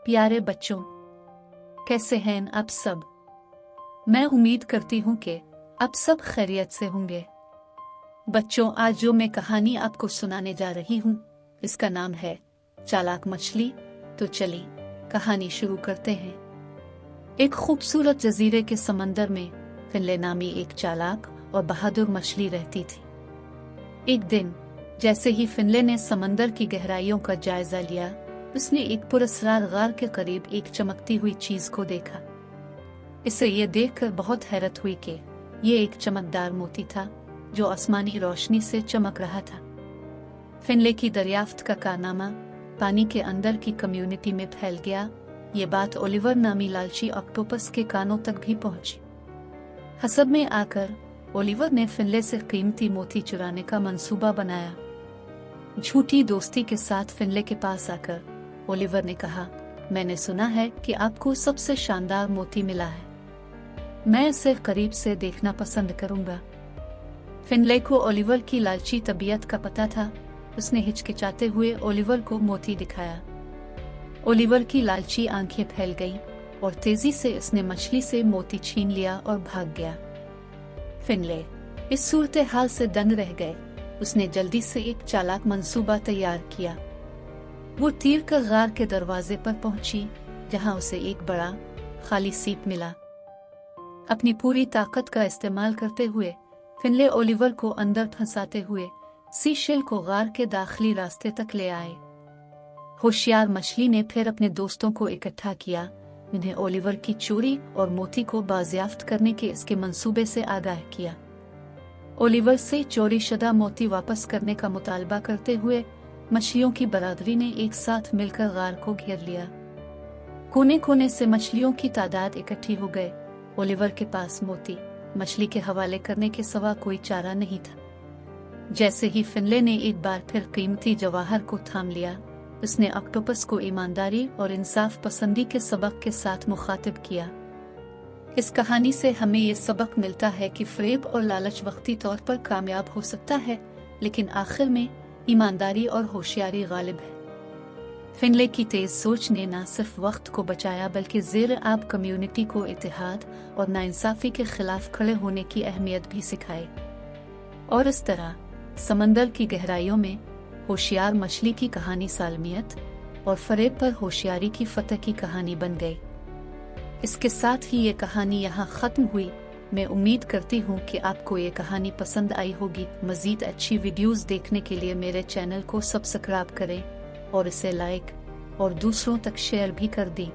प्यारे बच्चों, कैसे हैं आप सब? मैं उम्मीद करती हूँ कि आप सब खैरियत से होंगे। बच्चों, आज जो मैं कहानी आपको सुनाने जा रही हूँ, इसका नाम है चालाक मछली। तो चलिए कहानी शुरू करते हैं। एक खूबसूरत जजीरे के समंदर में फिनले नामी एक चालाक और बहादुर मछली रहती थी। एक दिन जैसे ही फिनले ने समंदर की गहराइयों का जायजा लिया, उसने एक पुरस्कार गार के करीब एक चमकती हुई चीज को देखा। इसे ये देखकर बहुत हैरत हुई कि ये एक चमकदार मोती था जो आसमानी रोशनी से चमक रहा था। फिनले की दरियाफ्त का कारनामा पानी के अंदर की कम्युनिटी में फैल गया। ये बात ओलिवर नामी लालची ऑक्टोपस के कानों तक भी पहुंची। हसब में आकर ओलिवर ने फिनले से कीमती मोती चुराने का मंसूबा बनाया। झूठी दोस्ती के साथ फिनले के पास आकर ओलिवर ने कहा, मैंने सुना है कि आपको सबसे शानदार मोती मिला है। मैं इसे करीब से देखना पसंद करूंगा। फिनले को ओलिवर की लालची तबीयत का पता था। उसने हिचकिचाते हुए ओलिवर को मोती दिखाया। ओलिवर की लालची आंखें फैल गईं और तेजी से उसने मछली से मोती छीन लिया और भाग गया। फिनले इस सूरत हाल से दंग रह गए। उसने जल्दी से एक चालाक मंसूबा तैयार किया। वो तीर कर गार के दरवाजे पर पहुंची, जहां उसे एक बड़ा खाली सीप मिला। अपनी पूरी ताकत का इस्तेमाल करते हुए फिनले ओलिवर को अंदर फंसाते हुए सीशेल को गार के दाखिली रास्ते तक ले आए। होशियार मछली ने फिर अपने दोस्तों को इकट्ठा किया, इन्हें ओलिवर की चोरी और मोती को बाजियाफ्त करने के इसके मंसूबे से आगाह किया। ओलिवर से चोरी शुदा मोती वापस करने का मुतालबा करते हुए मछलियों की बरादरी ने एक साथ मिलकर गार को घेर लिया। कोने कोने से मछलियों की तादाद इकट्ठी हो गए। ओलिवर के पास मोती मछली के हवाले करने के सिवा कोई चारा नहीं था। जैसे ही फिनले ने एक बार फिर कीमती जवाहर को थाम लिया, उसने ऑक्टोपस को ईमानदारी और इंसाफ पसंदी के सबक के साथ मुखातिब किया। इस कहानी से हमें ये सबक मिलता है कि फरेब और लालच वक्ती तौर पर कामयाब हो सकता है, लेकिन आखिर में ईमानदारी और होशियारी गालिब है। फिनले की तेज सोच ने न सिर्फ वक्त को बचाया बल्कि ज़ेर आब कम्युनिटी को इत्तेहाद और नाइंसाफी के खिलाफ खड़े होने की अहमियत भी सिखाई। और इस तरह समंदर की गहराइयों में होशियार मछली की कहानी सालमियत और फरेब पर होशियारी की फतह की कहानी बन गई। इसके साथ ही ये कहानी यहाँ ख़त्म हुई। मैं उम्मीद करती हूँ कि आपको ये कहानी पसंद आई होगी। मज़ीद अच्छी वीडियोस देखने के लिए मेरे चैनल को सब्सक्राइब करें और इसे लाइक और दूसरों तक शेयर भी कर दें।